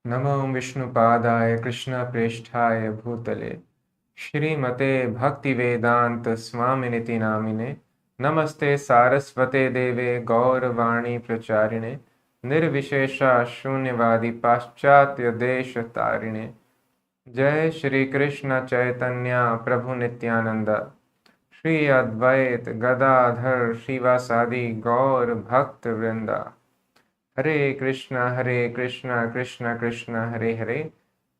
नमो विष्णुपादाय कृष्णप्रेष्ठाय भूतले श्रीमते भक्तिवेदांत स्वामिनिति नामिने नमस्ते सारस्वते देवे गौरवाणी प्रचारिणे निर्विशेषा शून्यवादी पाश्चात्य देश तारिणे जय श्री कृष्ण चैतन्य प्रभु नित्यानंद श्री अद्वैत गदाधर श्रीवासादि गौर भक्त वृंदा हरे Krishna Krishna Krishna Hare Hare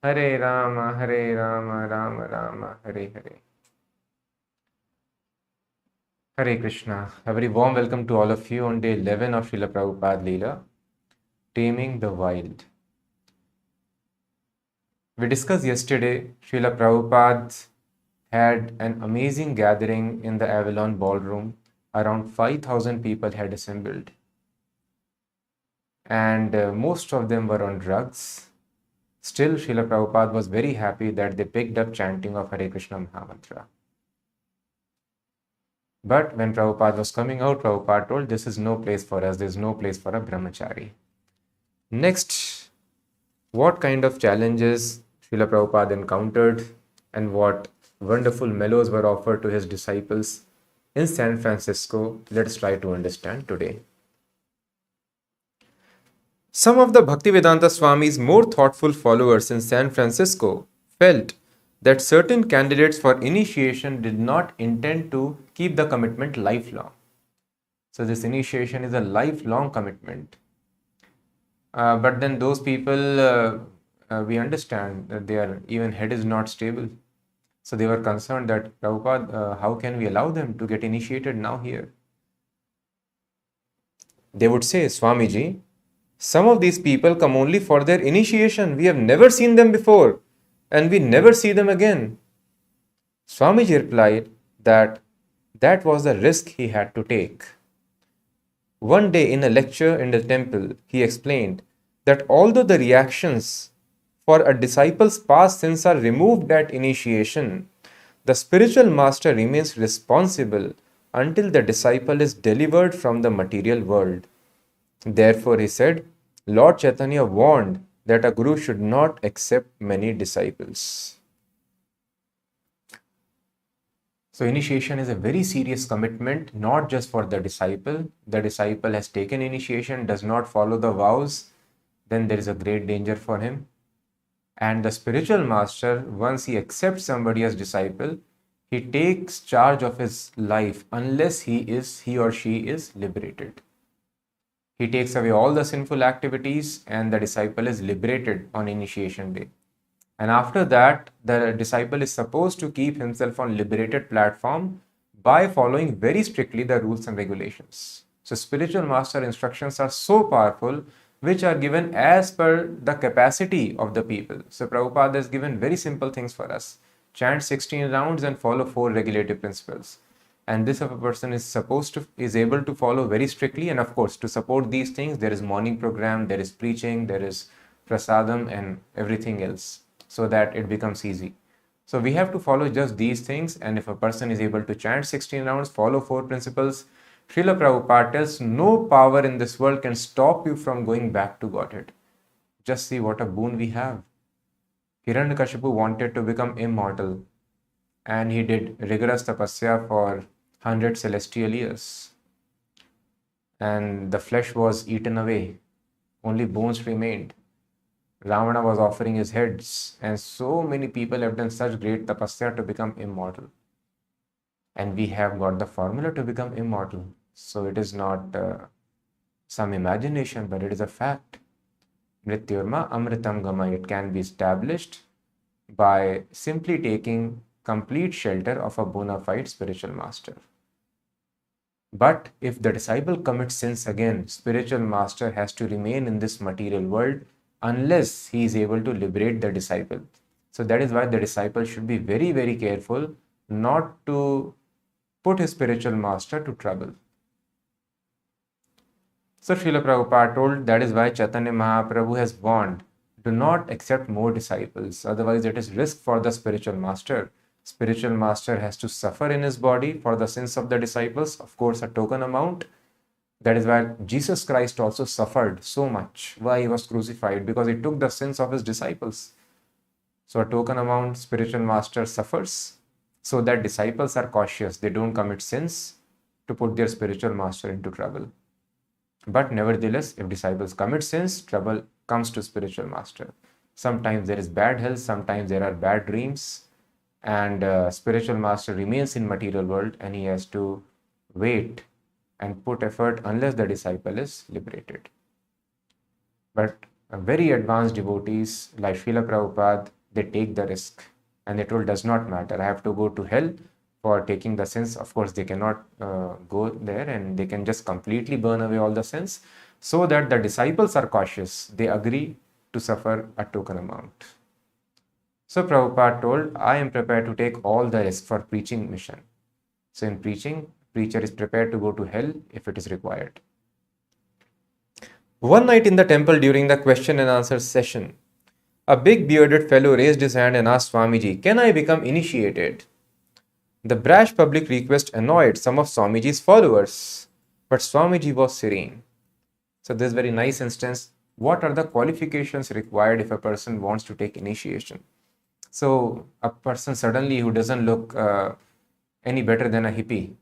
Hare Ram Ram Ram Hare Hare. Hare Krishna. A very warm welcome to all of you on day 11 of Srila Prabhupada Lila, Taming the Wild. We discussed yesterday, Srila Prabhupada had an amazing gathering in the Avalon ballroom. Around 5,000 people had assembled. And most of them were on drugs. Still, Srila Prabhupada was very happy that they picked up chanting of Hare Krishna Mahamantra. But when Prabhupada was coming out, Prabhupada told, this is no place for us, there is no place for a brahmachari. Next, what kind of challenges Srila Prabhupada encountered and what wonderful mellows were offered to his disciples in San Francisco, let's try to understand today. Some of the Bhaktivedanta Swami's more thoughtful followers in San Francisco felt that certain candidates for initiation did not intend to keep the commitment lifelong. So this initiation is a lifelong commitment. But then those people, we understand that their even head is not stable. So they were concerned that, Prabhupada, how can we allow them to get initiated now here? They would say, Swamiji, some of these people come only for their initiation. We have never seen them before and we never see them again. Swamiji replied that that was the risk he had to take. One day in a lecture in the temple, he explained that although the reactions for a disciple's past sins are removed at initiation, the spiritual master remains responsible until the disciple is delivered from the material world. Therefore, he said, Lord Chaitanya warned that a guru should not accept many disciples. So initiation is a very serious commitment, not just for the disciple. The disciple has taken initiation, does not follow the vows, then there is a great danger for him. And the spiritual master, once he accepts somebody as disciple, he takes charge of his life unless he or she is liberated. He takes away all the sinful activities and the disciple is liberated on initiation day. And after that, the disciple is supposed to keep himself on liberated platform by following very strictly the rules and regulations. So spiritual master instructions are so powerful, which are given as per the capacity of the people. So Prabhupada has given very simple things for us. Chant 16 rounds and follow 4 regulative principles. And this if a person is able to follow very strictly. And of course, to support these things, there is morning program, there is preaching, there is prasadam and everything else, so that it becomes easy. So we have to follow just these things. And if a person is able to chant 16 rounds, follow 4 principles, Srila Prabhupada tells no power in this world can stop you from going back to Godhead. Just see what a boon we have. Hiranyakashipu wanted to become immortal and he did rigorous tapasya for 100 celestial years. And the flesh was eaten away. Only bones remained. Ravana was offering his heads, and so many people have done such great tapasya to become immortal. And we have got the formula to become immortal. So it is not some imagination, but it is a fact. Mrityurma amritam gama. It can be established by simply taking complete shelter of a bona fide spiritual master. But if the disciple commits sins again, spiritual master has to remain in this material world unless he is able to liberate the disciple. So that is why the disciple should be very, very careful not to put his spiritual master to trouble. So Srila Prabhupada told, that is why Chaitanya Mahaprabhu has warned, do not accept more disciples, otherwise it is risk for the spiritual master. Spiritual master has to suffer in his body for the sins of the disciples, of course a token amount. That is why Jesus Christ also suffered so much. Why he was crucified? Because he took the sins of his disciples. So a token amount spiritual master suffers so that disciples are cautious. They don't commit sins to put their spiritual master into trouble. But nevertheless, if disciples commit sins, trouble comes to spiritual master. Sometimes there is bad health, sometimes there are bad dreams, and spiritual master remains in material world and he has to wait and put effort unless the disciple is liberated. But very advanced devotees like Srila Prabhupada, they take the risk and they told, does not matter, I have to go to hell for taking the sins. Of course, they cannot go there and they can just completely burn away all the sins, so that the disciples are cautious. They agree to suffer a token amount. So Prabhupada told, I am prepared to take all the risk for preaching mission. So in preaching, preacher is prepared to go to hell if it is required. One night in the temple during the question and answer session, a big bearded fellow raised his hand and asked Swamiji, can I become initiated? The brash public request annoyed some of Swamiji's followers, but Swamiji was serene. So this very nice instance, what are the qualifications required if a person wants to take initiation? So a person suddenly who doesn't look any better than a hippie,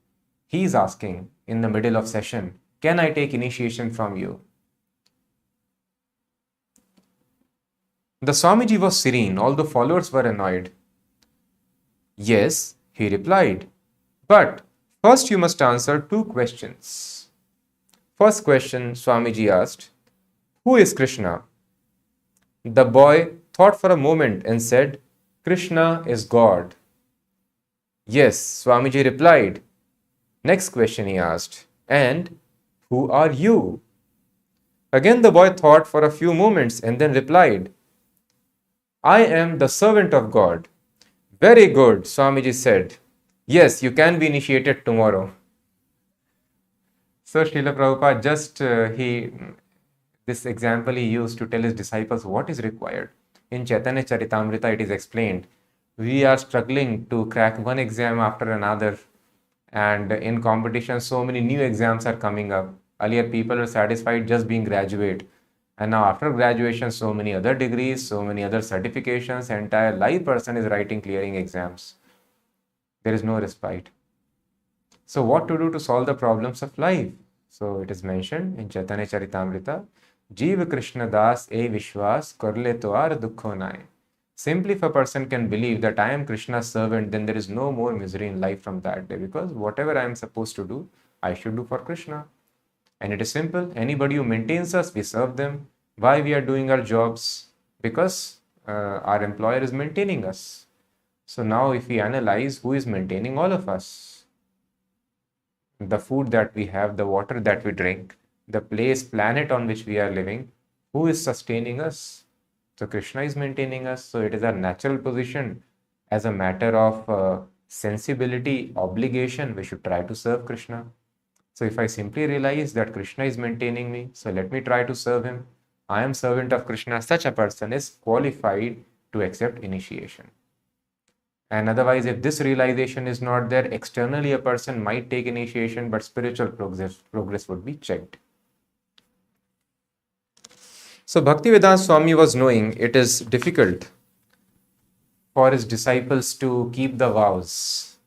he is asking in the middle of session, can I take initiation from you? The Swamiji was serene, although followers were annoyed. Yes, he replied, but first you must answer 2 questions. First question, Swamiji asked, who is Krishna? The boy thought for a moment and said, Krishna is God. Yes, Swamiji replied. Next question he asked, and who are you? Again the boy thought for a few moments and then replied, I am the servant of God. Very good, Swamiji said. Yes, you can be initiated tomorrow. So Srila Prabhupada this example he used to tell his disciples what is required. In Chaitanya Charitamrita it is explained, we are struggling to crack one exam after another, and in competition so many new exams are coming up. Earlier people were satisfied just being graduate, and now after graduation so many other degrees, so many other certifications, entire life person is writing clearing exams. There is no respite. So what to do to solve the problems of life? So it is mentioned in Chaitanya Charitamrita, Jeev Krishna Das e Vishwas Karle Toar Dukho Nai. Simply if a person can believe that I am Krishna's servant, then there is no more misery in life from that day, because whatever I am supposed to do, I should do for Krishna. And it is simple. Anybody who maintains us, we serve them. Why we are doing our jobs? Because our employer is maintaining us. So now if we analyze who is maintaining all of us, the food that we have, the water that we drink, the planet on which we are living, who is sustaining us? So Krishna is maintaining us. So it is our natural position as a matter of sensibility, obligation, we should try to serve Krishna. So if I simply realize that Krishna is maintaining me, so let me try to serve him. I am servant of Krishna. Such a person is qualified to accept initiation. And otherwise, if this realization is not there, externally a person might take initiation, but spiritual progress would be checked. So Bhaktivedanta Swami was knowing it is difficult for his disciples to keep the vows.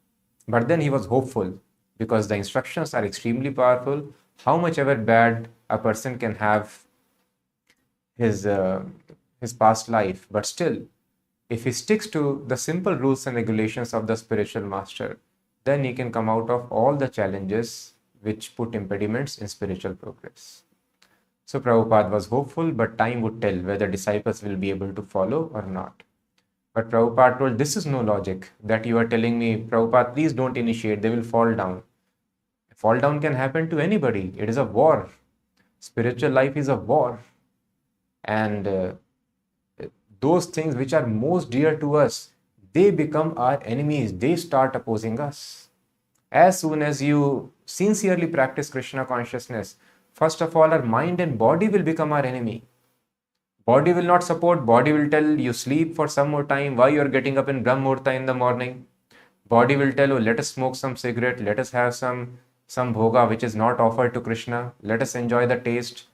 But then he was hopeful, because the instructions are extremely powerful. How much ever bad a person can have his past life, but still, if he sticks to the simple rules and regulations of the spiritual master, then he can come out of all the challenges which put impediments in spiritual progress. So Prabhupada was hopeful, but time would tell whether disciples will be able to follow or not. But Prabhupada told, this is no logic that you are telling me, Prabhupada, please don't initiate, they will fall down. Fall down can happen to anybody. It is a war. Spiritual life is a war. And those things which are most dear to us, they become our enemies. They start opposing us. As soon as you sincerely practice Krishna consciousness, first of all, our mind and body will become our enemy. Body will not support. Body will tell you sleep for some more time. Why you are getting up in Brahm Muhurta in the morning? Body will tell you, let us smoke some cigarette. Let us have some some bhoga which is not offered to Krishna. Let us enjoy the taste.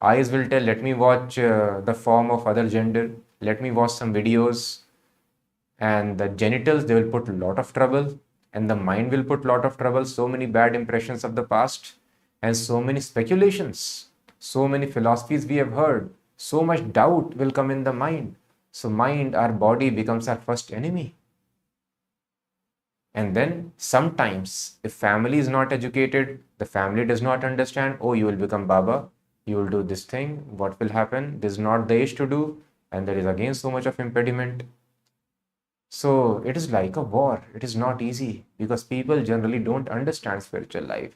Eyes will tell, let me watch the form of other gender. Let me watch some videos. And the genitals, they will put a lot of trouble. And the mind will put a lot of trouble. So many bad impressions of the past. And so many speculations. So many philosophies we have heard. So much doubt will come in the mind. So mind, our body becomes our first enemy. And then sometimes if family is not educated, the family does not understand, oh, you will become Baba, you will do this thing, what will happen? This is not the age to do, and there is again so much of impediment. So it is like a war. It is not easy because people generally don't understand spiritual life.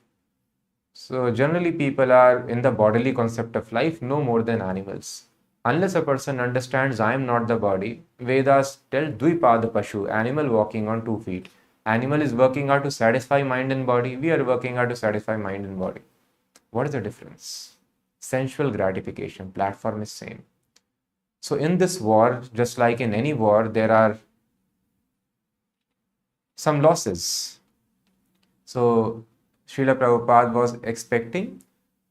So generally people are in the bodily concept of life no more than animals. Unless a person understands I am not the body, Vedas tell Dvipad Pashu, animal walking on 2 feet. Animal is working out to satisfy mind and body. We are working out to satisfy mind and body. What is the difference? Sensual gratification. Platform is same. So in this war, just like in any war, there are some losses. So Srila Prabhupada was expecting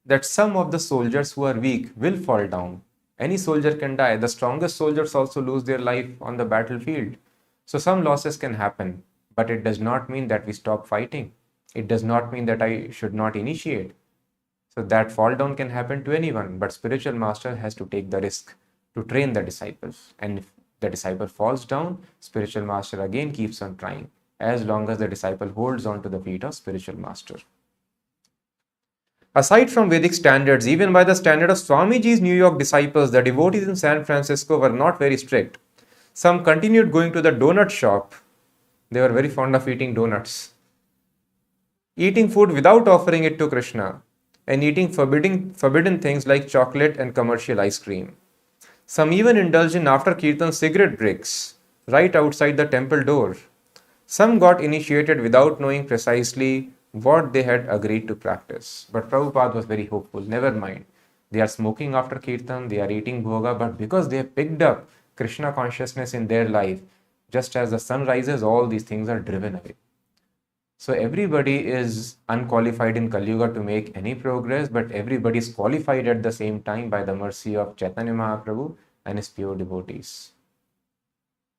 that some of the soldiers who are weak will fall down. Any soldier can die. The strongest soldiers also lose their life on the battlefield. So some losses can happen. But it does not mean that we stop fighting. It does not mean that I should not initiate. So that fall down can happen to anyone, but spiritual master has to take the risk to train the disciples. And if the disciple falls down, spiritual master again keeps on trying, as long as the disciple holds on to the feet of spiritual master. Aside from Vedic standards, even by the standard of Swamiji's New York disciples, the devotees in San Francisco were not very strict. Some continued going to the donut shop. They were very fond of eating donuts. Eating food without offering it to Krishna, and eating forbidden things like chocolate and commercial ice cream. Some even indulged in after Kirtan cigarette breaks right outside the temple door. Some got initiated without knowing precisely what they had agreed to practice. But Prabhupada was very hopeful. Never mind. They are smoking after Kirtan, they are eating bhoga, but because they have picked up Krishna consciousness in their life, just as the sun rises, all these things are driven away. So everybody is unqualified in Kali Yuga to make any progress, but everybody is qualified at the same time by the mercy of Chaitanya Mahaprabhu and his pure devotees.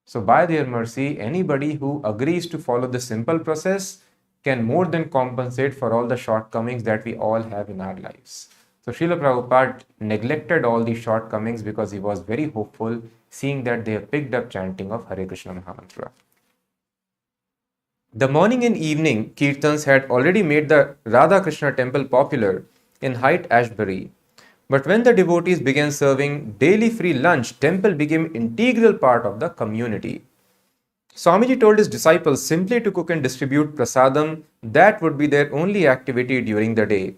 So by their mercy, anybody who agrees to follow the simple process can more than compensate for all the shortcomings that we all have in our lives. So Srila Prabhupada neglected all these shortcomings because he was very hopeful, seeing that they have picked up chanting of Hare Krishna Mahamantra. The morning and evening Kirtans had already made the Radha Krishna temple popular in Haight Ashbury. But when the devotees began serving daily free lunch, temple became integral part of the community. Swamiji told his disciples simply to cook and distribute prasadam. That would be their only activity during the day.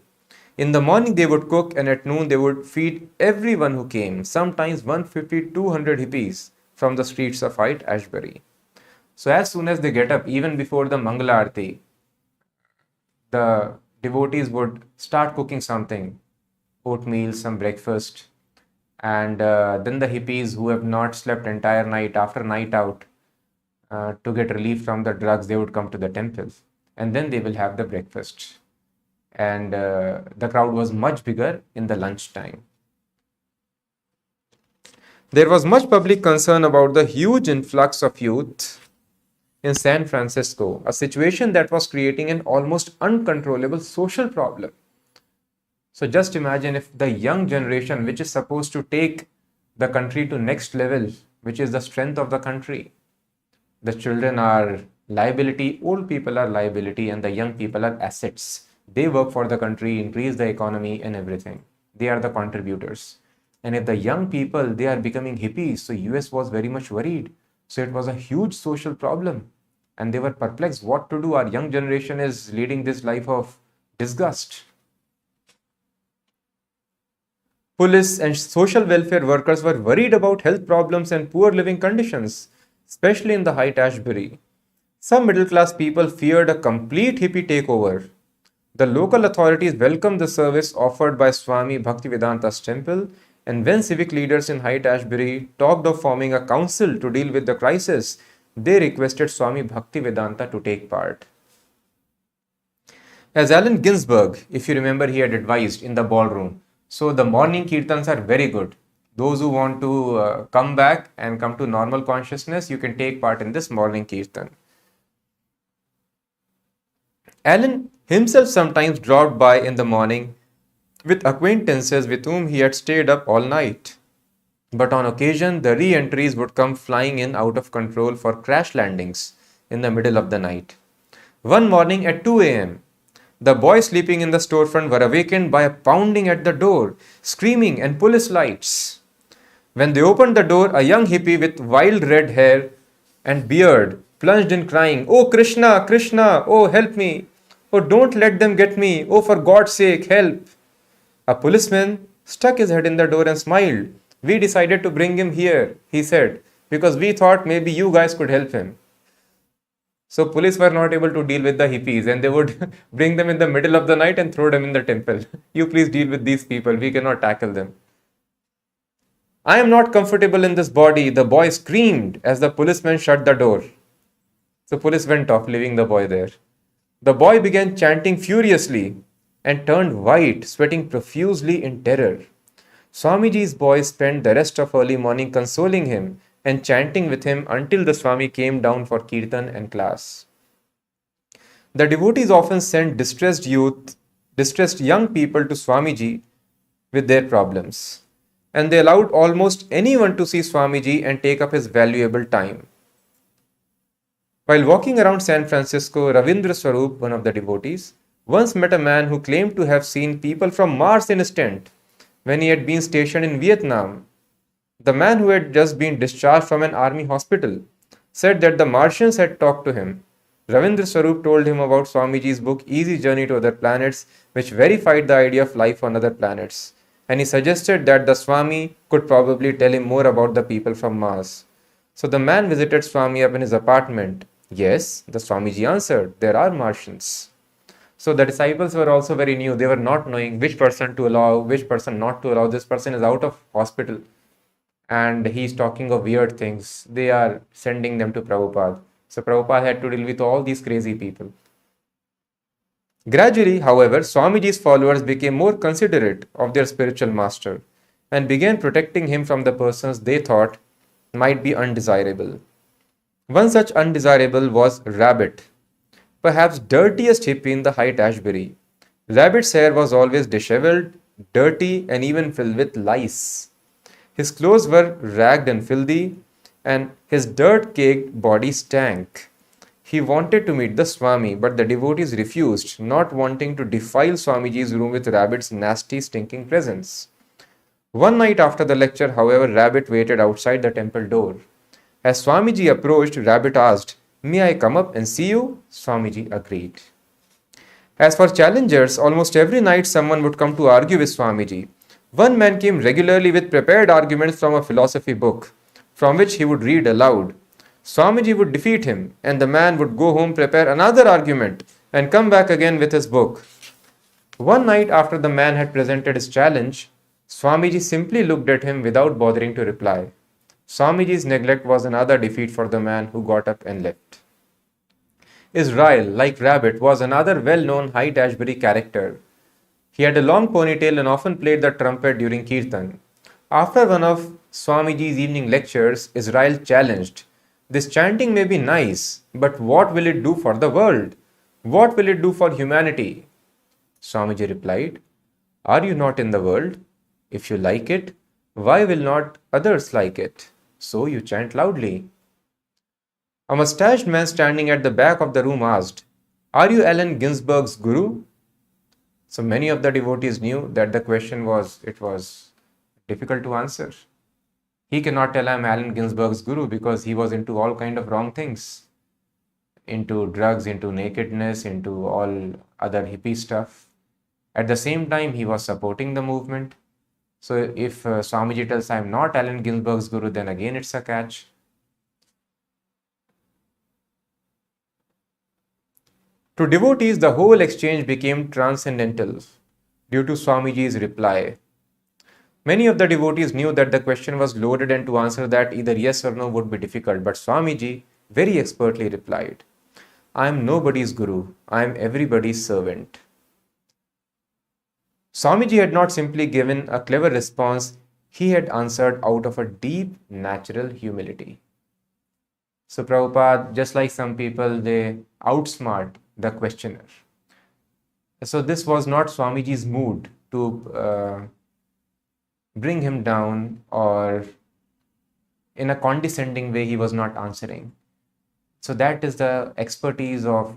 In the morning they would cook, and at noon they would feed everyone who came, sometimes 150, 200 hippies from the streets of Haight Ashbury. So as soon as they get up, even before the Mangala Aarti, the devotees would start cooking something, oatmeal, some breakfast, and then the hippies who have not slept entire night after night out to get relief from the drugs, they would come to the temple, and then they will have the breakfast. And the crowd was much bigger in the lunch time. There was much public concern about the huge influx of youth in San Francisco, a situation that was creating an almost uncontrollable social problem. So just imagine if the young generation, which is supposed to take the country to next level, which is the strength of the country, the children are liability, old people are liability, and the young people are assets. They work for the country, increase the economy and everything. They are the contributors. And if the young people, they are becoming hippies, so US was very much worried. So it was a huge social problem. And they were perplexed what to do. Our young generation is leading this life of disgust. Police and social welfare workers were worried about health problems and poor living conditions, especially in the Haight Ashbury. Some middle class people feared a complete hippie takeover. The local authorities welcomed the service offered by Swami Bhaktivedanta's temple, and when civic leaders in Haight Ashbury talked of forming a council to deal with the crisis, they requested Swami Bhaktivedanta to take part. As Allen Ginsberg, if you remember, he had advised in the ballroom. So the morning kirtans are very good. Those who want to come back and come to normal consciousness, you can take part in this morning kirtan. Allen himself sometimes dropped by in the morning with acquaintances with whom he had stayed up all night. But on occasion, the re-entries would come flying in out of control for crash landings in the middle of the night. One morning at 2 a.m., the boys sleeping in the storefront were awakened by a pounding at the door, screaming, and police lights. When they opened the door, a young hippie with wild red hair and beard plunged in crying, "Oh Krishna, Krishna, oh help me! Oh don't let them get me! Oh for God's sake, help!" A policeman stuck his head in the door and smiled. "We decided to bring him here," he said, "because we thought maybe you guys could help him." So police were not able to deal with the hippies and they would bring them in the middle of the night and throw them in the temple. You please deal with these people. We cannot tackle them. "I am not comfortable in this body," the boy screamed as the policeman shut the door. So police went off, leaving the boy there. The boy began chanting furiously and turned white, sweating profusely in terror. Swamiji's boys spent the rest of early morning consoling him and chanting with him until the Swami came down for kirtan and class. The devotees often sent distressed young people to Swamiji with their problems, and they allowed almost anyone to see Swamiji and take up his valuable time. While walking around San Francisco, Ravindra Swarup, one of the devotees, once met a man who claimed to have seen people from Mars in his tent when he had been stationed in Vietnam. The man, who had just been discharged from an army hospital, said that the Martians had talked to him. Ravindra Swarup told him about Swamiji's book Easy Journey to Other Planets, which verified the idea of life on other planets, and he suggested that the Swami could probably tell him more about the people from Mars. So the man visited Swami up in his apartment. "Yes," the Swamiji answered, "there are Martians." So the disciples were also very new. They were not knowing which person to allow, which person not to allow. This person is out of hospital and he's talking of weird things. They are sending them to Prabhupada. So Prabhupada had to deal with all these crazy people. Gradually, however, Swamiji's followers became more considerate of their spiritual master and began protecting him from the persons they thought might be undesirable. One such undesirable was Rabbit, perhaps dirtiest hippie in the Haight-Ashbury. Rabbit's hair was always disheveled, dirty, and even filled with lice. His clothes were ragged and filthy, and his dirt-caked body stank. He wanted to meet the Swami, but the devotees refused, not wanting to defile Swamiji's room with Rabbit's nasty, stinking presence. One night after the lecture, however, Rabbit waited outside the temple door. As Swamiji approached, Rabbit asked, "May I come up and see you?" Swamiji agreed. As for challengers, almost every night someone would come to argue with Swamiji. One man came regularly with prepared arguments from a philosophy book, from which he would read aloud. Swamiji would defeat him, and the man would go home, prepare another argument, and come back again with his book. One night after the man had presented his challenge, Swamiji simply looked at him without bothering to reply. Swamiji's neglect was another defeat for the man, who got up and left. Israel, like Rabbit, was another well-known Haight-Ashbury character. He had a long ponytail and often played the trumpet during kirtan. After one of Swamiji's evening lectures, Israel challenged, "This chanting may be nice, but what will it do for the world? What will it do for humanity?" Swamiji replied, "Are you not in the world? If you like it, why will not others like it? So you chant loudly." A mustached man standing at the back of the room asked, "Are you Allen Ginsberg's guru?" So many of the devotees knew that the question was difficult to answer. He cannot tell I'm Allen Ginsberg's guru because he was into all kind of wrong things, into drugs, into nakedness, into all other hippie stuff. At the same time, he was supporting the movement. So if Swamiji tells I'm not Allen Ginsberg's guru, then again it's a catch. To devotees, the whole exchange became transcendental due to Swamiji's reply. Many of the devotees knew that the question was loaded and to answer that either yes or no would be difficult, but Swamiji very expertly replied, "I am nobody's guru, I am everybody's servant." Swamiji had not simply given a clever response, he had answered out of a deep natural humility. So Prabhupada, just like some people, they outsmart the questioner. So this was not Swamiji's mood to bring him down, or in a condescending way he was not answering. So that is the expertise of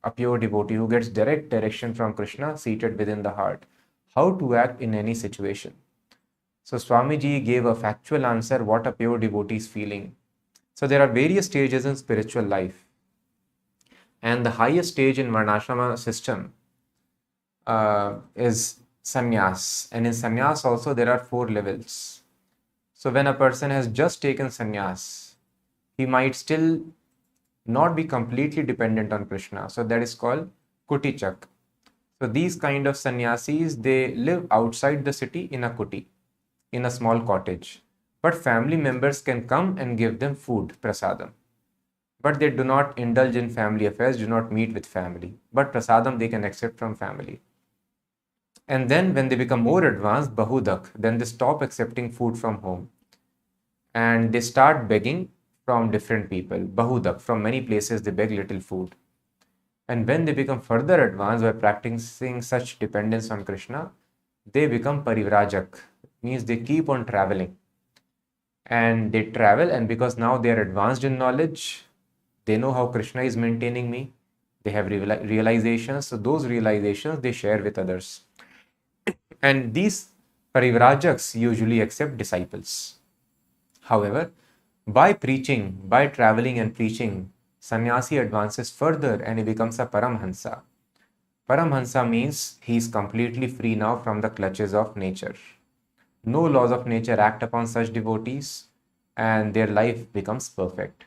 a pure devotee who gets direct direction from Krishna seated within the heart, how to act in any situation. So Swamiji gave a factual answer what a pure devotee is feeling. So there are various stages in spiritual life, and the highest stage in Varnashrama system is sannyas, and in sannyas also there are 4 levels. So when a person has just taken sannyas, he might still not be completely dependent on Krishna. So that is called kutichak. So these kind of sannyasis, they live outside the city in a kuti, in a small cottage. But family members can come and give them food, prasadam. But they do not indulge in family affairs, do not meet with family. But prasadam they can accept from family. And then when they become more advanced, bahudak, then they stop accepting food from home. And they start begging from different people. Bahudak, from many places they beg little food. And when they become further advanced by practicing such dependence on Krishna, they become parivrajak, means they keep on traveling. And they travel, and because now they are advanced in knowledge, they know how Krishna is maintaining me. They have realizations. So those realizations they share with others. And these parivrajaks usually accept disciples. However, by preaching, by traveling and preaching, sannyasi advances further and he becomes a paramhansa. Paramhansa means he is completely free now from the clutches of nature. No laws of nature act upon such devotees, and their life becomes perfect.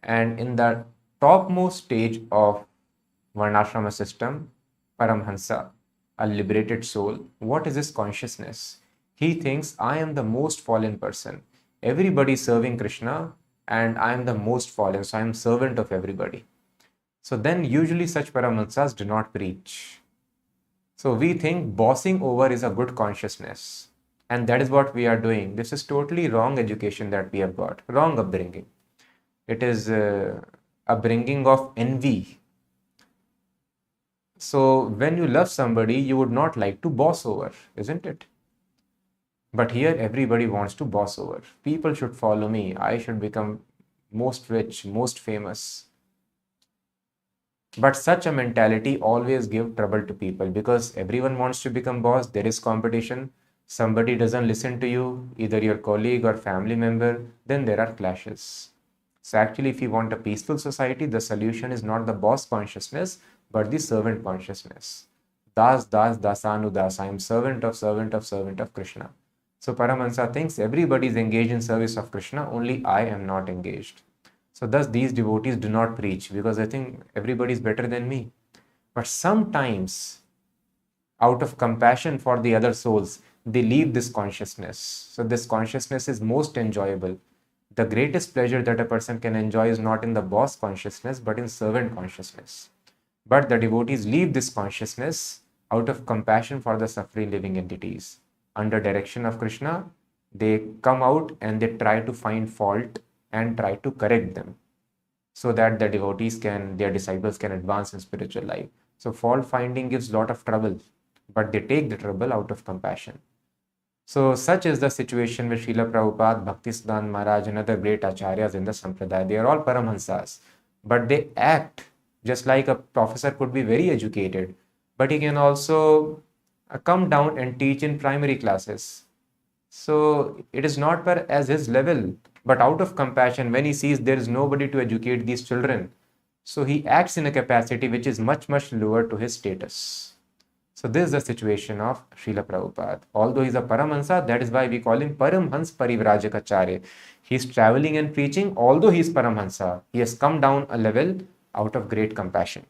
And in the topmost stage of Varnashrama system, Paramhansa, a liberated soul, what is his consciousness? He thinks, I am the most fallen person. Everybody is serving Krishna and I am the most fallen, so I am servant of everybody. So then usually such Paramahansas do not preach. So we think bossing over is a good consciousness, and that is what we are doing. This is totally wrong education that we have got, wrong upbringing. It is upbringing of envy. So when you love somebody, you would not like to boss over, isn't it? But here everybody wants to boss over. People should follow me. I should become most rich, most famous. But such a mentality always gives trouble to people because everyone wants to become boss. There is competition. Somebody doesn't listen to you, either your colleague or family member, then there are clashes. So actually, if you want a peaceful society, the solution is not the boss consciousness, but the servant consciousness. Das, das, dasanu, das. I am servant of Krishna. So Paramahansa thinks everybody is engaged in service of Krishna, only I am not engaged. So thus these devotees do not preach because they think everybody is better than me. But sometimes, out of compassion for the other souls, they leave this consciousness. So this consciousness is most enjoyable. The greatest pleasure that a person can enjoy is not in the boss consciousness, but in servant consciousness. But the devotees leave this consciousness out of compassion for the suffering living entities. Under direction of Krishna, they come out and they try to find fault and try to correct them so that the devotees their disciples can advance in spiritual life. So fault finding gives a lot of trouble, but they take the trouble out of compassion. So such is the situation with Srila Prabhupada, Bhaktisiddhanta Maharaj and other great acharyas in the Sampradaya. They are all Paramahansas, but they act just like a professor could be very educated, but he can also come down and teach in primary classes. So it is not as his level, but out of compassion, when he sees there is nobody to educate these children, so he acts in a capacity which is much, much lower to his status. So this is the situation of Srila Prabhupada. Although he is a Paramahansa, that is why we call him Paramhans Parivrajaka. He is traveling and preaching, although he is Paramahansa. He has come down a level out of great compassion.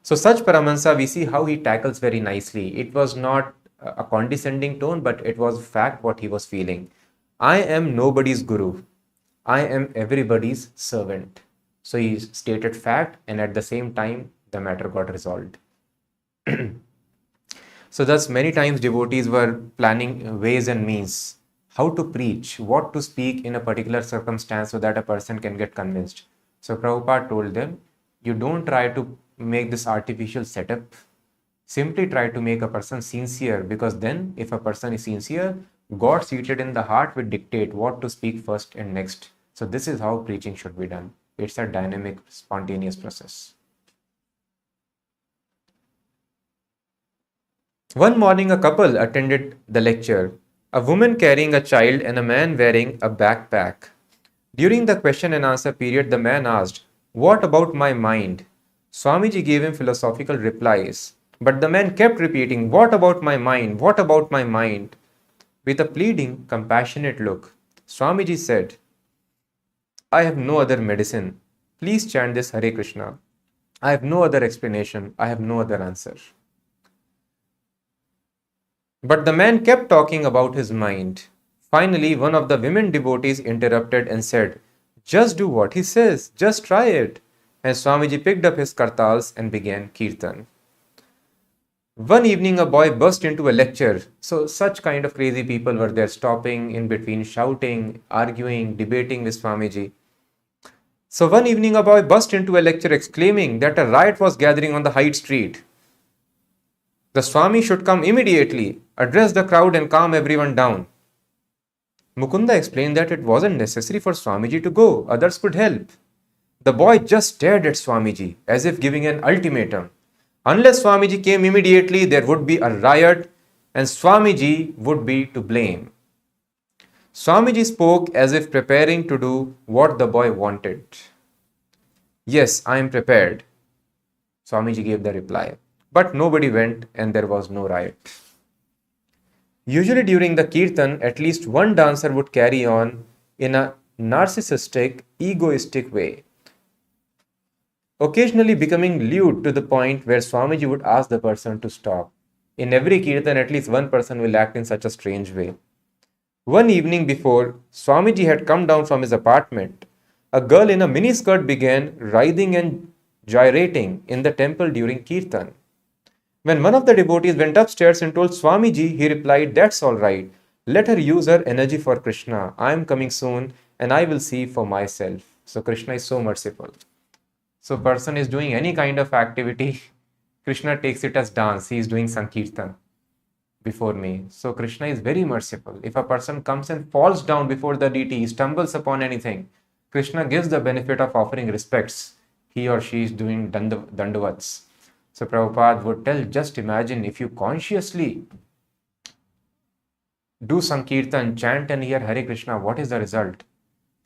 So such Paramahansa, we see how he tackles very nicely. It was not a condescending tone, but it was fact what he was feeling. I am nobody's guru. I am everybody's servant. So he stated fact, and at the same time, the matter got resolved. So thus many times devotees were planning ways and means how to preach, what to speak in a particular circumstance so that a person can get convinced. So Prabhupada told them, you don't try to make this artificial setup. Simply try to make a person sincere, because then if a person is sincere, God seated in the heart will dictate what to speak first and next. So this is how preaching should be done. It's a dynamic, spontaneous process. One morning, a couple attended the lecture, a woman carrying a child and a man wearing a backpack. During the question and answer period, the man asked, "What about my mind?" Swamiji gave him philosophical replies, but the man kept repeating, "What about my mind? What about my mind?" With a pleading, compassionate look, Swamiji said, "I have no other medicine. Please chant this Hare Krishna. I have no other explanation. I have no other answer." But the man kept talking about his mind. Finally, one of the women devotees interrupted and said, "Just do what he says, just try it." And Swamiji picked up his kartals and began kirtan. One evening, a boy burst into a lecture. So, such kind of crazy people were there, stopping in between, shouting, arguing, debating with Swamiji. So, one evening, a boy burst into a lecture exclaiming that a riot was gathering on the Hyde Street. The Swami should come immediately, address the crowd, and calm everyone down. Mukunda explained that it wasn't necessary for Swamiji to go, others could help. The boy just stared at Swamiji as if giving an ultimatum. Unless Swamiji came immediately, there would be a riot and Swamiji would be to blame. Swamiji spoke as if preparing to do what the boy wanted. "Yes, I am prepared," Swamiji gave the reply. But nobody went and there was no riot. Usually during the kirtan, at least one dancer would carry on in a narcissistic, egoistic way, occasionally becoming lewd to the point where Swamiji would ask the person to stop. In every kirtan, at least one person will act in such a strange way. One evening before Swamiji had come down from his apartment, a girl in a miniskirt began writhing and gyrating in the temple during kirtan. When one of the devotees went upstairs and told Swamiji, he replied, "That's all right. Let her use her energy for Krishna. I am coming soon and I will see for myself." So Krishna is so merciful. So person is doing any kind of activity, Krishna takes it as dance. He is doing Sankirtan before me. So Krishna is very merciful. If a person comes and falls down before the deity, stumbles upon anything, Krishna gives the benefit of offering respects. He or she is doing dandavats. So Prabhupada would tell, just imagine if you consciously do Sankirtan, chant and hear Hare Krishna, what is the result?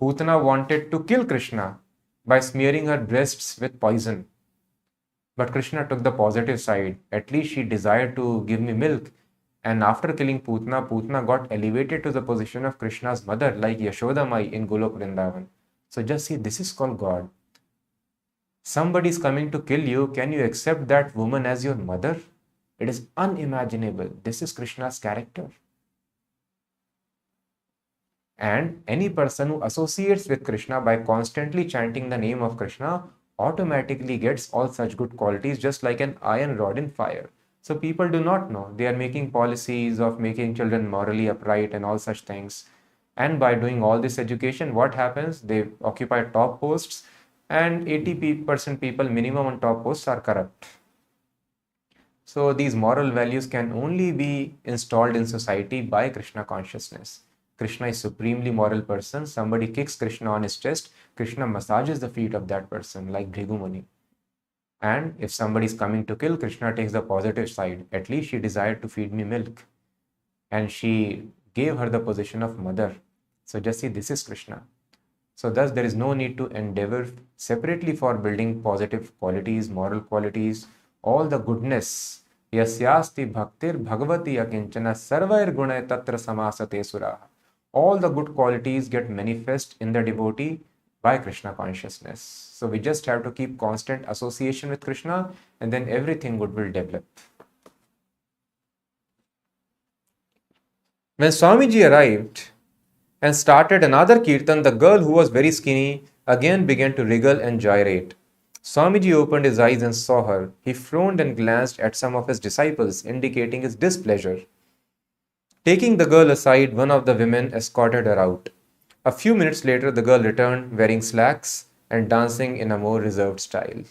Putana wanted to kill Krishna by smearing her breasts with poison. But Krishna took the positive side. At least she desired to give me milk. And after killing Putana, Putana got elevated to the position of Krishna's mother, like Yashoda Mai in Golok Vrindavan. So just see, this is called God. Somebody is coming to kill you. Can you accept that woman as your mother? It is unimaginable. This is Krishna's character. And any person who associates with Krishna by constantly chanting the name of Krishna automatically gets all such good qualities, just like an iron rod in fire. So people do not know. They are making policies of making children morally upright and all such things. And by doing all this education, what happens? They occupy top posts, and 80% people minimum on top posts are corrupt. So these moral values can only be installed in society by Krishna consciousness. Krishna is supremely moral person. Somebody kicks Krishna on his chest, Krishna massages the feet of that person like Bhrigu Muni. And if somebody is coming to kill, Krishna takes the positive side. At least she desired to feed me milk. And she gave her the position of mother. So just see, this is Krishna. So thus there is no need to endeavor separately for building positive qualities, moral qualities, all the goodness. Yasyasti bhaktir bhagavati akinchana sarvair gunay tatra samasate suraha. All the good qualities get manifest in the devotee by Krishna consciousness. So we just have to keep constant association with Krishna, and then everything good will develop. When Swamiji arrived and started another kirtan, the girl who was very skinny again began to wriggle and gyrate. Swamiji opened his eyes and saw her. He frowned and glanced at some of his disciples, indicating his displeasure. Taking the girl aside, one of the women escorted her out. A few minutes later, the girl returned wearing slacks and dancing in a more reserved style.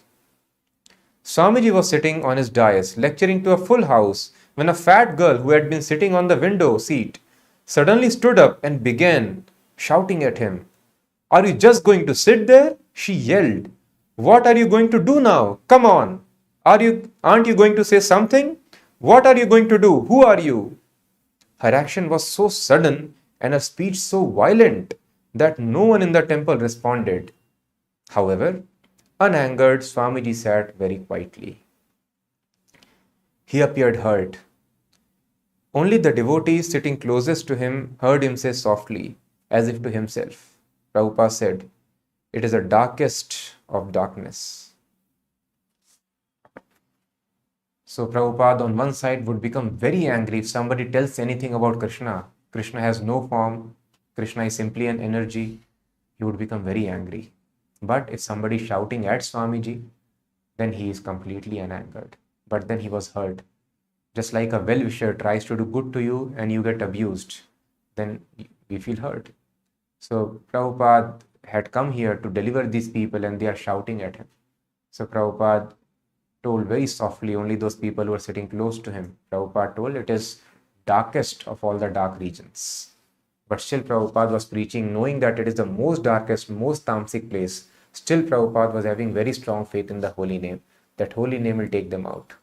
Swamiji was sitting on his dais, lecturing to a full house, when a fat girl who had been sitting on the window seat suddenly stood up and began shouting at him. "Are you just going to sit there?" she yelled. "What are you going to do now? Come on! Aren't you going to say something? What are you going to do? Who are you?" Her action was so sudden and her speech so violent that no one in the temple responded. However, unangered, Swamiji sat very quietly. He appeared hurt. Only the devotees sitting closest to him heard him say softly, as if to himself. Prabhupada said, "It is the darkest of darkness." So Prabhupada on one side would become very angry if somebody tells anything about Krishna. Krishna has no form. Krishna is simply an energy. He would become very angry. But if somebody is shouting at Swamiji, then he is completely unangered. But then he was hurt. Just like a well-wisher tries to do good to you and you get abused, then we feel hurt. So Prabhupada had come here to deliver these people and they are shouting at him. So Prabhupada told very softly, only those people who are sitting close to him. Prabhupada told, it is darkest of all the dark regions. But still Prabhupada was preaching, knowing that it is the most darkest, most tamasic place. Still Prabhupada was having very strong faith in the holy name. That holy name will take them out.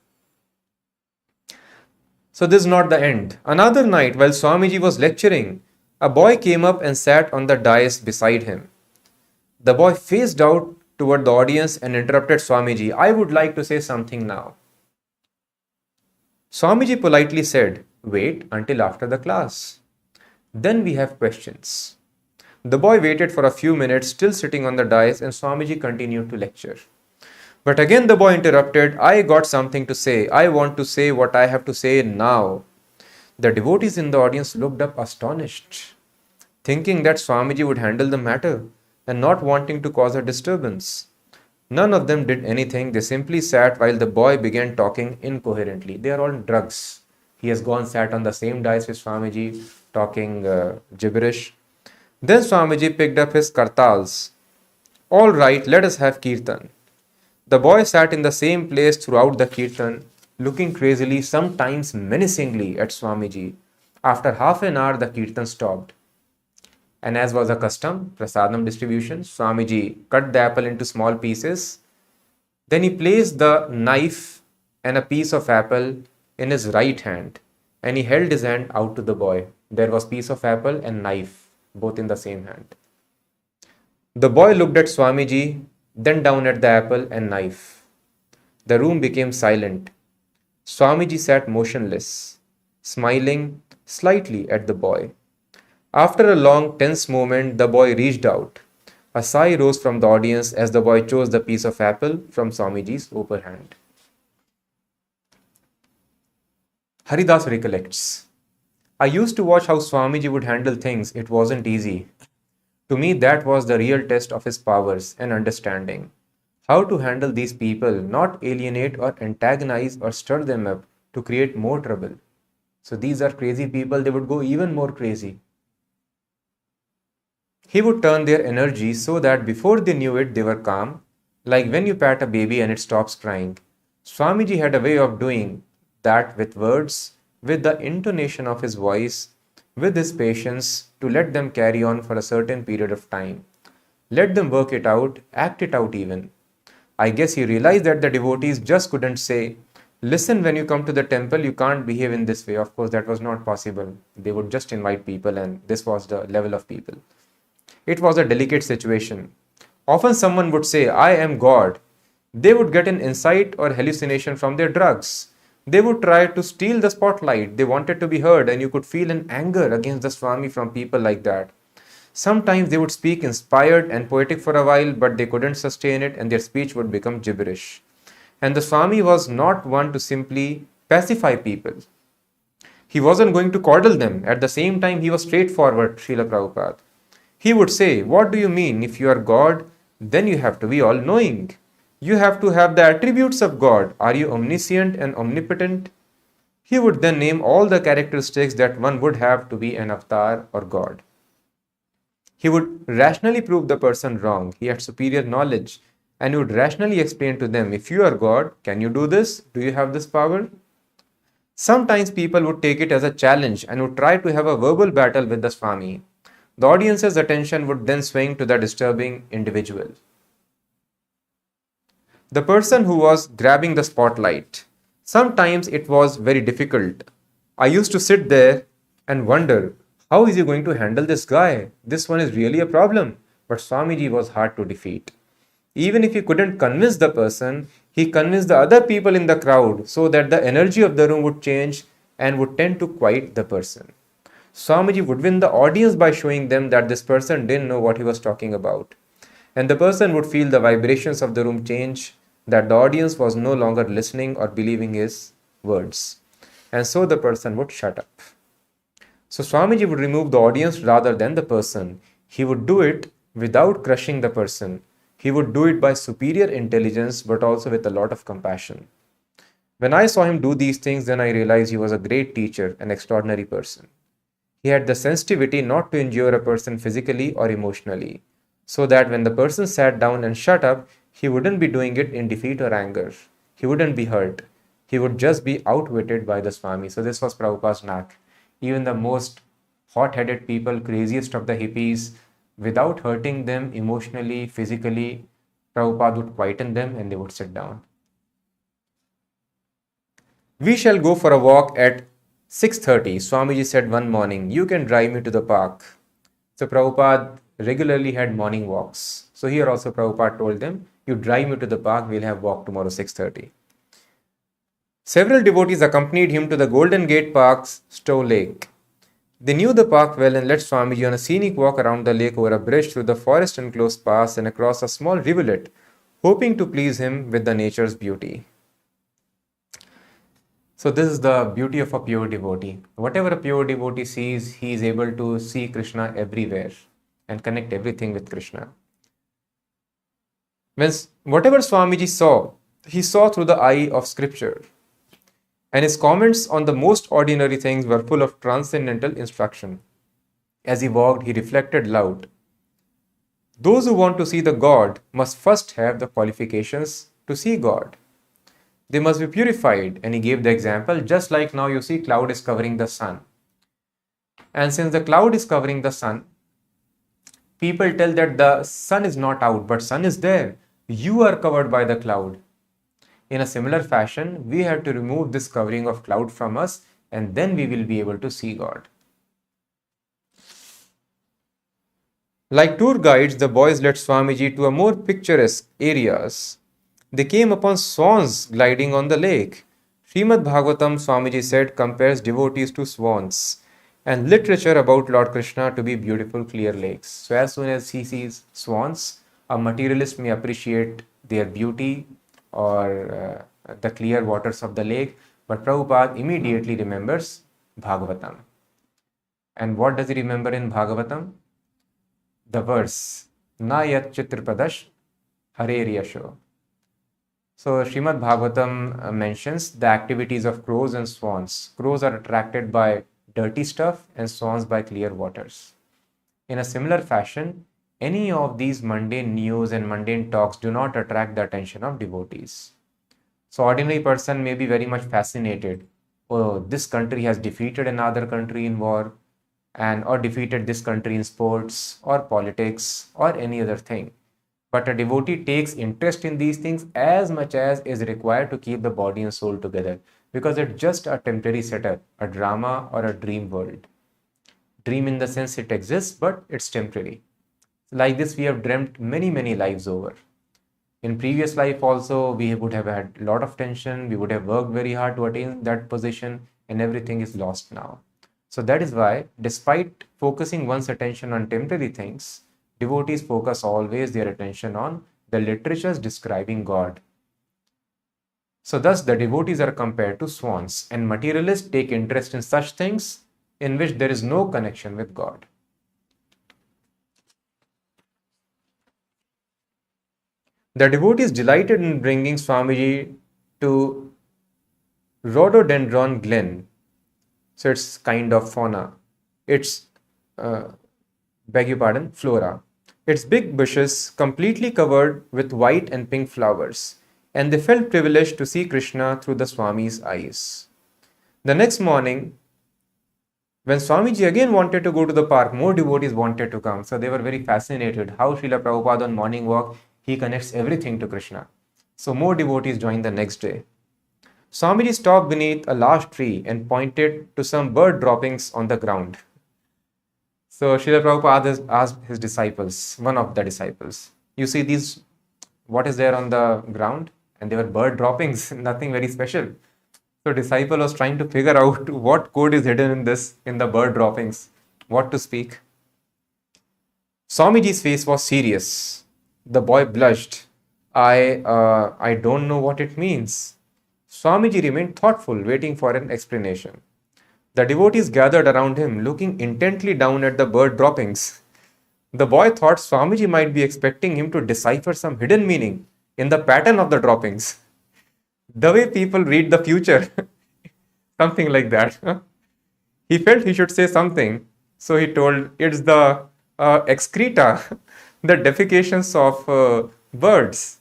So this is not the end. Another night, while Swamiji was lecturing, a boy came up and sat on the dais beside him. The boy faced out toward the audience and interrupted Swamiji. "I would like to say something now." Swamiji politely said, "Wait until after the class. Then we have questions." The boy waited for a few minutes, still sitting on the dais, and Swamiji continued to lecture. But again the boy interrupted, "I got something to say. I want to say what I have to say now." The devotees in the audience looked up astonished, thinking that Swamiji would handle the matter and not wanting to cause a disturbance. None of them did anything. They simply sat while the boy began talking incoherently. They are all on drugs. He has gone sat on the same dais with Swamiji, talking gibberish. Then Swamiji picked up his kartals. "All right, let us have kirtan." The boy sat in the same place throughout the kirtan, looking crazily, sometimes menacingly at Swamiji. After half an hour, the kirtan stopped. And as was the custom, prasadam distribution, Swamiji cut the apple into small pieces. Then he placed the knife and a piece of apple in his right hand, and he held his hand out to the boy. There was piece of apple and knife, both in the same hand. The boy looked at Swamiji, then down at the apple and knife. The room became silent. Swamiji sat motionless, smiling slightly at the boy. After a long, tense moment, the boy reached out. A sigh rose from the audience as the boy chose the piece of apple from Swamiji's upper hand. Haridas recollects, "I used to watch how Swamiji would handle things. It wasn't easy. To me, that was the real test of his powers and understanding. How to handle these people, not alienate or antagonize or stir them up to create more trouble. So these are crazy people, they would go even more crazy. He would turn their energy so that before they knew it, they were calm, like when you pat a baby and it stops crying. Swamiji had a way of doing that with words, with the intonation of his voice, with his patience, to let them carry on for a certain period of time. Let them work it out, act it out even. I guess he realized that the devotees just couldn't say, listen, when you come to the temple, you can't behave in this way. Of course, that was not possible. They would just invite people, and this was the level of people. It was a delicate situation. Often someone would say, I am God. They would get an insight or hallucination from their drugs. They would try to steal the spotlight. They wanted to be heard, and you could feel an anger against the Swami from people like that. Sometimes they would speak inspired and poetic for a while, but they couldn't sustain it, and their speech would become gibberish. And the Swami was not one to simply pacify people. He wasn't going to coddle them. At the same time, he was straightforward, Srila Prabhupada. He would say, what do you mean? If you are God, then you have to be all-knowing. You have to have the attributes of God. Are you omniscient and omnipotent? He would then name all the characteristics that one would have to be an avatar or God. He would rationally prove the person wrong. He had superior knowledge and would rationally explain to them, if you are God, can you do this? Do you have this power? Sometimes people would take it as a challenge and would try to have a verbal battle with the Swami. The audience's attention would then swing to the disturbing individual, the person who was grabbing the spotlight. Sometimes it was very difficult. I used to sit there and wonder, how is he going to handle this guy? This one is really a problem. But Swamiji was hard to defeat. Even if he couldn't convince the person, he convinced the other people in the crowd so that the energy of the room would change and would tend to quiet the person. Swamiji would win the audience by showing them that this person didn't know what he was talking about. And the person would feel the vibrations of the room change, that the audience was no longer listening or believing his words. And so the person would shut up. So Swamiji would remove the audience rather than the person. He would do it without crushing the person. He would do it by superior intelligence but also with a lot of compassion. When I saw him do these things, then I realized he was a great teacher, an extraordinary person. He had the sensitivity not to injure a person physically or emotionally, so that when the person sat down and shut up, he wouldn't be doing it in defeat or anger. He wouldn't be hurt. He would just be outwitted by the Swami. So this was Prabhupada's knack. Even the most hot-headed people, craziest of the hippies, without hurting them emotionally, physically, Prabhupada would quieten them and they would sit down. We shall go for a walk at 6:30. Swamiji said one morning, you can drive me to the park. So Prabhupada regularly had morning walks. So here also Prabhupada told them, you drive me to the park, we'll have walk tomorrow 6:30. Several devotees accompanied him to the Golden Gate Park's Stowe Lake. They knew the park well and led Swamiji on a scenic walk around the lake over a bridge through the forest-enclosed pass and across a small rivulet, hoping to please him with the nature's beauty. So this is the beauty of a pure devotee. Whatever a pure devotee sees, he is able to see Krishna everywhere and connect everything with Krishna. Whatever Swamiji saw, he saw through the eye of scripture. And his comments on the most ordinary things were full of transcendental instruction. As he walked, he reflected loud. Those who want to see the God must first have the qualifications to see God. They must be purified. And he gave the example, just like now you see cloud is covering the sun. And since the cloud is covering the sun, people tell that the sun is not out, but sun is there. You are covered by the cloud. In a similar fashion, we have to remove this covering of cloud from us and then we will be able to see God. Like tour guides, the boys led Swamiji to a more picturesque areas. They came upon swans gliding on the lake. Srimad Bhagavatam, Swamiji said, compares devotees to swans and literature about Lord Krishna to be beautiful clear lakes. So as soon as he sees swans, a materialist may appreciate their beauty or the clear waters of the lake, but Prabhupada immediately remembers Bhagavatam. And what does he remember in Bhagavatam? The verse, Na yat chitrapradash harer yasho. So Srimad Bhagavatam mentions the activities of crows and swans. Crows are attracted by dirty stuff and swans by clear waters. In a similar fashion, any of these mundane news and mundane talks do not attract the attention of devotees. So ordinary person may be very much fascinated. Oh, this country has defeated another country in war or defeated this country in sports or politics or any other thing. But a devotee takes interest in these things as much as is required to keep the body and soul together, because it's just a temporary setup, a drama or a dream world. Dream in the sense it exists, but it's temporary. Like this, we have dreamt many lives over. In previous life also, we would have had a lot of tension. We would have worked very hard to attain that position and everything is lost now. So that is why, despite focusing one's attention on temporary things, devotees focus always their attention on the literatures describing God. So thus the devotees are compared to swans, and materialists take interest in such things in which there is no connection with God. The devotees delighted in bringing Swamiji to rhododendron glen. So it's kind of fauna. It's, uh, beg your pardon, flora. Its big bushes completely covered with white and pink flowers, and they felt privileged to see Krishna through the Swami's eyes. The next morning, when Swamiji again wanted to go to the park, more devotees wanted to come. So they were very fascinated how Srila Prabhupada on morning walk, he connects everything to Krishna. So more devotees joined the next day. Swamiji stopped beneath a large tree and pointed to some bird droppings on the ground. So Srila Prabhupada asked his disciples, one of the disciples, you see these, what is there on the ground? And they were bird droppings, nothing very special. So disciple was trying to figure out what code is hidden in this, in the bird droppings, what to speak. Swamiji's face was serious. The boy blushed. I don't know what it means. Swamiji remained thoughtful, waiting for an explanation. The devotees gathered around him, looking intently down at the bird droppings. The boy thought Swamiji might be expecting him to decipher some hidden meaning in the pattern of the droppings. The way people read the future, something like that. He felt he should say something, so he told, it's the excreta, the defecations of birds.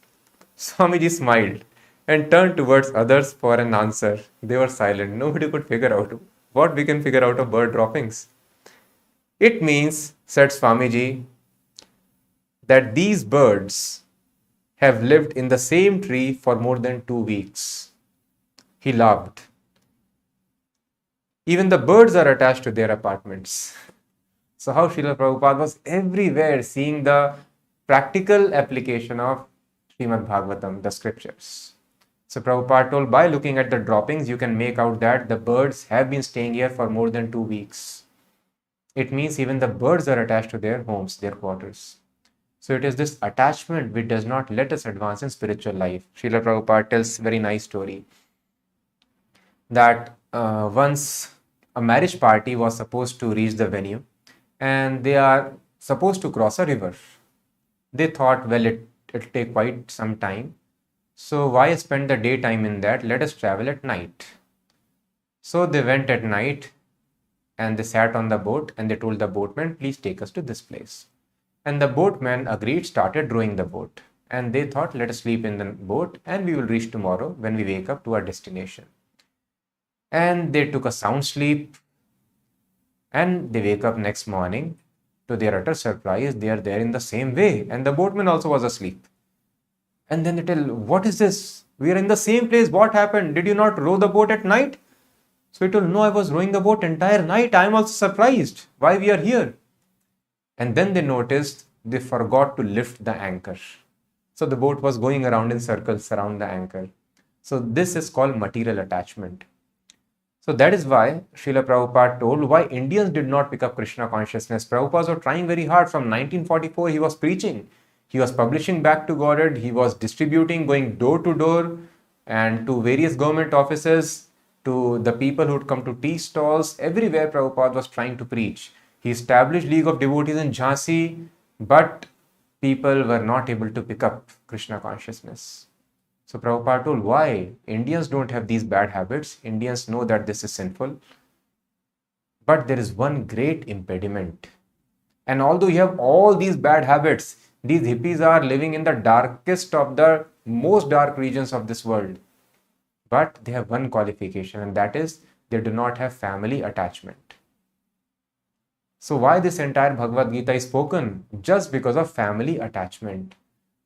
Swamiji smiled and turned towards others for an answer. They were silent. Nobody could figure out what we can figure out of bird droppings. It means, said Swamiji, that these birds have lived in the same tree for more than 2 weeks. He laughed. Even the birds are attached to their apartments. So how Srila Prabhupada was everywhere seeing the practical application of Srimad Bhagavatam, the scriptures. So Prabhupada told, by looking at the droppings, you can make out that the birds have been staying here for more than 2 weeks. It means even the birds are attached to their homes, their quarters. So it is this attachment which does not let us advance in spiritual life. Srila Prabhupada tells a very nice story that once a marriage party was supposed to reach the venue and they are supposed to cross a river. They thought, well, it'll take quite some time. So why spend the daytime in that? Let us travel at night. So they went at night and they sat on the boat and they told the boatman, please take us to this place. And the boatman agreed, started rowing the boat. And they thought, let us sleep in the boat and we will reach tomorrow when we wake up to our destination. And they took a sound sleep and they wake up next morning. To their utter surprise, they are there in the same way. And the boatman also was asleep. And then they tell, what is this? We are in the same place. What happened? Did you not row the boat at night? So he told, no, I was rowing the boat entire night. I am also surprised why we are here. And then they noticed they forgot to lift the anchor. So the boat was going around in circles around the anchor. So this is called material attachment. So that is why Srila Prabhupada told why Indians did not pick up Krishna consciousness. Prabhupada was trying very hard. From 1944, he was preaching. He was publishing back to Godhead. He was distributing, going door to door and to various government offices, to the people who would come to tea stalls. Everywhere Prabhupada was trying to preach. He established League of Devotees in Jhansi, but people were not able to pick up Krishna consciousness. So Prabhupada told why Indians don't have these bad habits. Indians know that this is sinful. But there is one great impediment. And although you have all these bad habits, these hippies are living in the darkest of the most dark regions of this world. But they have one qualification, and that is they do not have family attachment. So why this entire Bhagavad Gita is spoken? Just because of family attachment.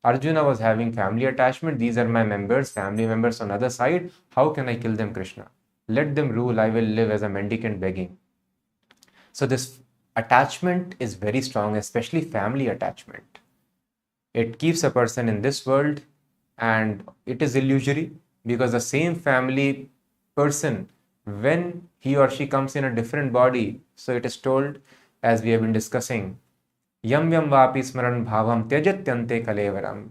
Arjuna was having family attachment. These are my members, family members on the other side. How can I kill them, Krishna? Let them rule. I will live as a mendicant begging. So this attachment is very strong, especially family attachment. It keeps a person in this world and it is illusory because the same family person, when he or she comes in a different body, so it is told, as we have been discussing, Yam yam vapi smaran bhavam tyajatyante kalevaram.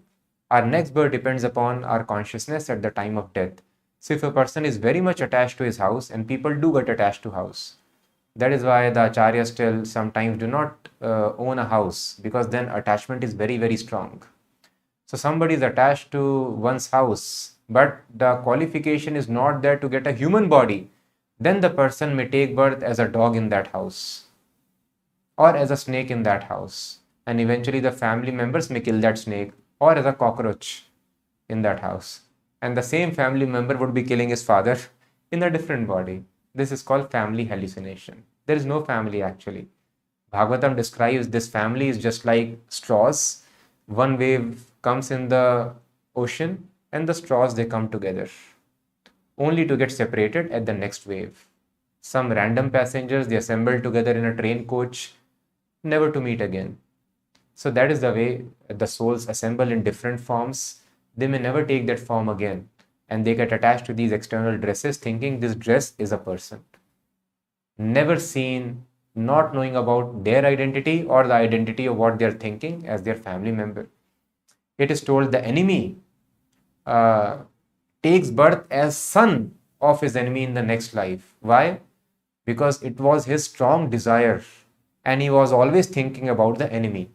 Our next birth depends upon our consciousness at the time of death. So if a person is very much attached to his house, and people do get attached to house, that is why the acharyas still sometimes do not own a house, because then attachment is very, very strong. So somebody is attached to one's house, but the qualification is not there to get a human body. Then the person may take birth as a dog in that house or as a snake in that house. And eventually the family members may kill that snake or as a cockroach in that house. And the same family member would be killing his father in a different body. This is called family hallucination. There is no family actually. Bhagavatam describes this family is just like straws. One wave comes in the ocean and the straws they come together only to get separated at the next wave. Some random passengers they assemble together in a train coach never to meet again. So that is the way the souls assemble in different forms. They may never take that form again and they get attached to these external dresses thinking this dress is a person. Never seen, not knowing about their identity or the identity of what they are thinking as their family member. It is told the enemy takes birth as son of his enemy in the next life. Why? Because it was his strong desire and he was always thinking about the enemy.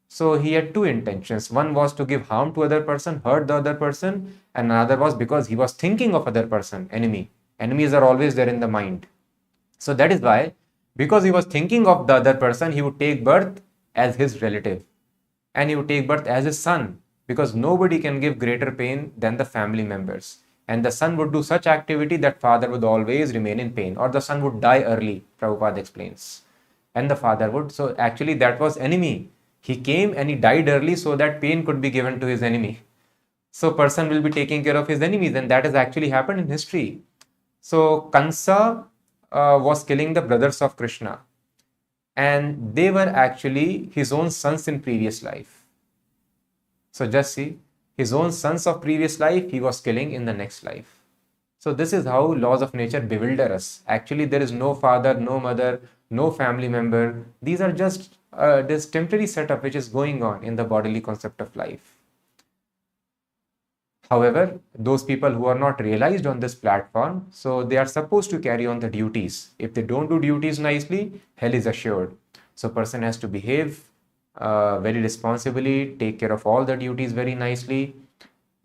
So he had two intentions. One was to give harm to other person, hurt the other person, and another was because he was thinking of other person, enemy. Enemies are always there in the mind. So that is why, because he was thinking of the other person, he would take birth as his relative and he would take birth as his son, because nobody can give greater pain than the family members. And the son would do such activity that father would always remain in pain, or the son would die early, Prabhupada explains. And the father would, so actually that was enemy. He came and he died early so that pain could be given to his enemy. So person will be taking care of his enemies, and that has actually happened in history. So Kansa was killing the brothers of Krishna, and they were actually his own sons in previous life. So just see, his own sons of previous life he was killing in the next life. So this is how laws of nature bewilder us. Actually there is no father, no mother, no family member. These are just this temporary setup which is going on in the bodily concept of life. However, those people who are not realized on this platform, so they are supposed to carry on the duties. If they don't do duties nicely, hell is assured. So person has to behave very responsibly, take care of all the duties very nicely.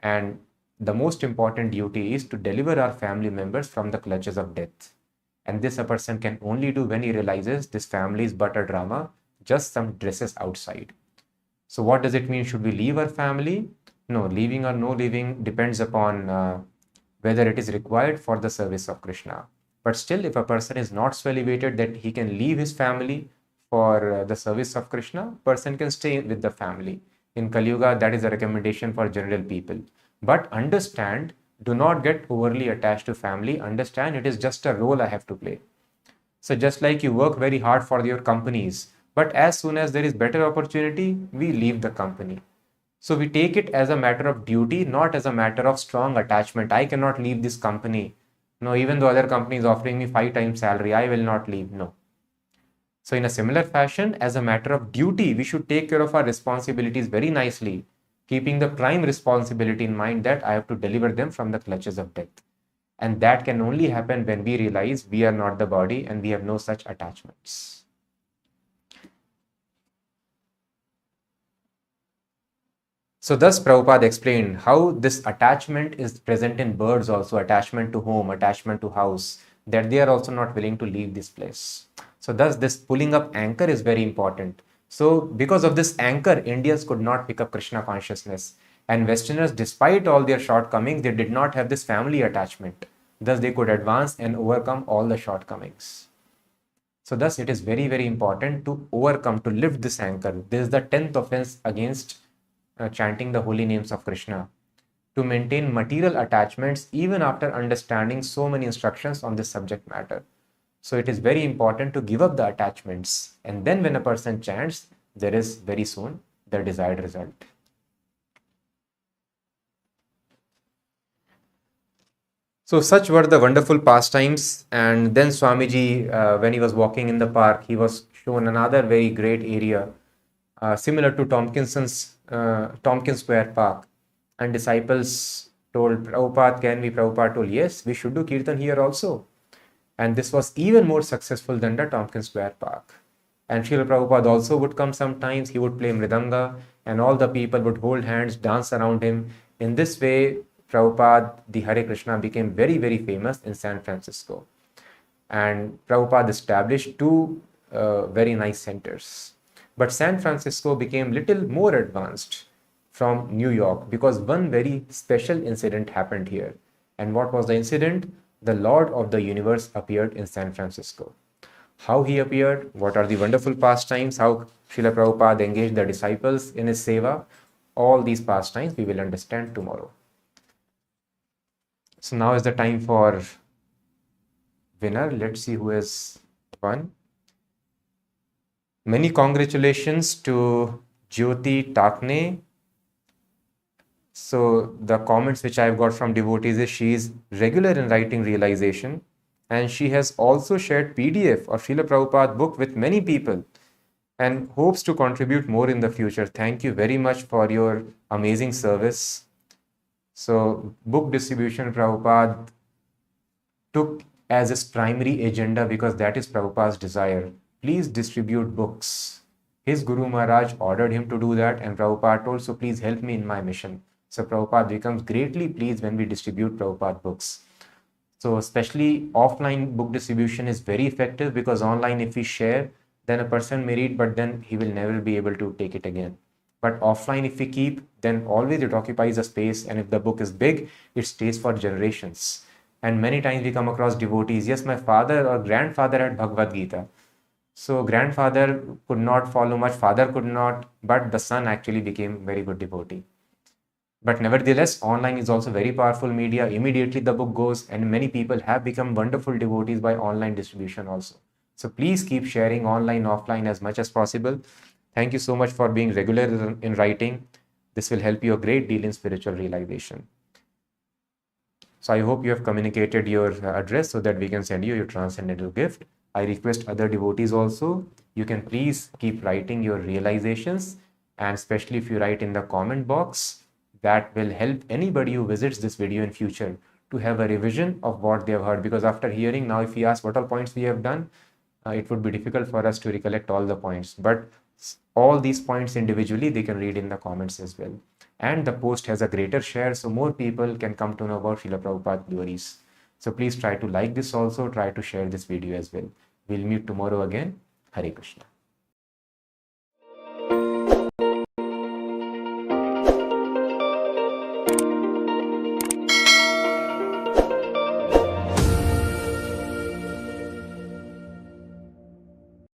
And the most important duty is to deliver our family members from the clutches of death. And this a person can only do when he realizes this family is but a drama, just some dresses outside. So what does it mean? Should we leave our family? No, leaving or no leaving depends upon whether it is required for the service of Krishna. But still, if a person is not so elevated that he can leave his family for the service of Krishna, person can stay with the family. In Kali Yuga, that is a recommendation for general people. But understand, do not get overly attached to family. Understand it is just a role I have to play. So just like you work very hard for your companies, but as soon as there is better opportunity, we leave the company. So we take it as a matter of duty, not as a matter of strong attachment. I cannot leave this company. No, even though other company is offering me 5 times salary, I will not leave. No. So in a similar fashion, as a matter of duty, we should take care of our responsibilities very nicely, keeping the prime responsibility in mind that I have to deliver them from the clutches of death. And that can only happen when we realize we are not the body and we have no such attachments. So thus Prabhupada explained how this attachment is present in birds also, attachment to home, attachment to house, that they are also not willing to leave this place. So thus this pulling up anchor is very important. So because of this anchor, Indians could not pick up Krishna consciousness. And Westerners, despite all their shortcomings, they did not have this family attachment. Thus they could advance and overcome all the shortcomings. So thus it is very, very important to overcome, to lift this anchor. This is the 10th offense against chanting the holy names of Krishna, to maintain material attachments even after understanding so many instructions on this subject matter. So it is very important to give up the attachments, and then when a person chants, there is very soon the desired result. So such were the wonderful pastimes. And then Swamiji, when he was walking in the park, he was shown another very great area similar to Tompkins Square Park. And disciples told Prabhupada, can we? Prabhupada told, yes, we should do Kirtan here also. And this was even more successful than the Tompkins Square Park. And Srila Prabhupada also would come sometimes. He would play mridanga, and all the people would hold hands, dance around him. In this way, Prabhupada, the Hare Krishna, became very, very famous in San Francisco. And Prabhupada established two very nice centers. But San Francisco became little more advanced from New York because one very special incident happened here. And what was the incident? The Lord of the universe appeared in San Francisco. How he appeared, what are the wonderful pastimes, how Srila Prabhupada engaged the disciples in his seva, all these pastimes we will understand tomorrow. So now is the time for winner. Let's see who has won. Many congratulations to Jyoti Takne. So the comments which I've got from devotees is she is regular in writing realization, and she has also shared PDF of Srila Prabhupada book with many people and hopes to contribute more in the future. Thank you very much for your amazing service. So book distribution Prabhupada took as his primary agenda because that is Prabhupada's desire. Please distribute books. His Guru Maharaj ordered him to do that, and Prabhupada told, so please help me in my mission. So Prabhupada becomes greatly pleased when we distribute Prabhupada books. So especially offline book distribution is very effective because online if we share, then a person may read, but then he will never be able to take it again. But offline if we keep, then always it occupies a space, and if the book is big, it stays for generations. And many times we come across devotees, yes, my father or grandfather had Bhagavad Gita. So grandfather could not follow much, father could not, but the son actually became very good devotee. But nevertheless, online is also very powerful media. Immediately the book goes, and many people have become wonderful devotees by online distribution also. So please keep sharing online, offline as much as possible. Thank you so much for being regular in writing. This will help you a great deal in spiritual realization. So I hope you have communicated your address so that we can send you your transcendental gift. I request other devotees also, you can please keep writing your realizations, and especially if you write in the comment box, that will help anybody who visits this video in future to have a revision of what they have heard. Because after hearing, now if we ask what all points we have done, it would be difficult for us to recollect all the points. But all these points individually, they can read in the comments as well. And the post has a greater share, so more people can come to know about Srila Prabhupada glories. So please try to like this also, try to share this video as well. We'll meet tomorrow again. Hare Krishna.